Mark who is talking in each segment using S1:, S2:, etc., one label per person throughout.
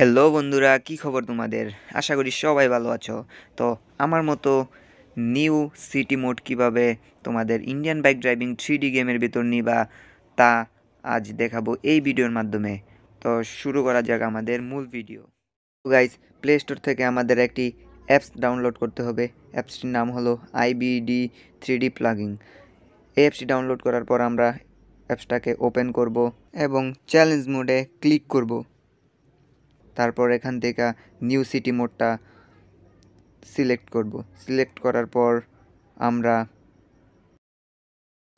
S1: Hello বন্ধুরা, কি খবর তোমাদের? আশা করি সবাই ভালো আছো। তো আমার মতো নিউ সিটি মোড কিভাবে তোমাদের ইন্ডিয়ান বাইক ড্রাইভিং 3D গেমের ভিতর নিবা তা আজ দেখাবো এই ভিডিওর মাধ্যমে। তো শুরু করা যাক আমাদের মূল ভিডিও। তো গাইস, প্লে স্টোর থেকে আমাদের একটি অ্যাপস ডাউনলোড করতে হবে। অ্যাপসটির নাম হলো IBD 3D প্লাগিং। এই অ্যাপসটি ডাউনলোড করার পর আমরা অ্যাপসটাকে ওপেন করব এবং চ্যালেঞ্জ মোডে ক্লিক করব। তারপর এখান থেকে নিউ সিটি মোডটা সিলেক্ট করব। সিলেক্ট করার পর আমরা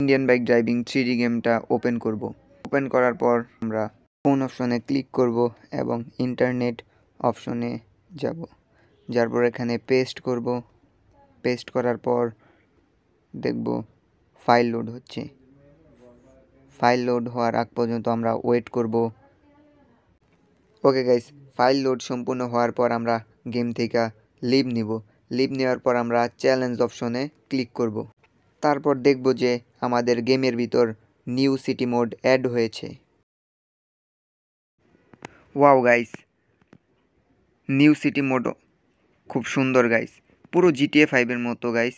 S1: ইন্ডিয়ান বাইক ড্রাইভিং 3D গেমটা ওপেন করব। ওপেন করার পর আমরা ফোন অপশনে ক্লিক করব এবং ইন্টারনেট অপশনে যাব। যার পর এখানে পেস্ট করব। পেস্ট করার পর দেখব ফাইল লোড হচ্ছে। ফাইল লোড হওয়ার আগ পর্যন্ত আমরা ওয়েট করব। ওকে গাইস, ফাইল লোড সম্পূর্ণ হওয়ার পর আমরা গেম থেকে লিভ নিব। লিভ নেওয়ার পর আমরা চ্যালেঞ্জ অপশনে ক্লিক করব। তারপর দেখব যে আমাদের গেমের ভিতর নিউ সিটি মোড অ্যাড হয়েছে। Wow guys, new city mode খুব সুন্দর গাইস, পুরো GTA 5-এর মতো গাইস।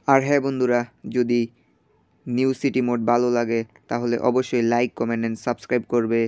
S1: আর হ্যাঁ বন্ধুরা, যদি নিউ সিটি মোড ভালো লাগে তাহলে অবশ্যই লাইক, কমেন্ট অ্যান্ড সাবস্ক্রাইব করবে।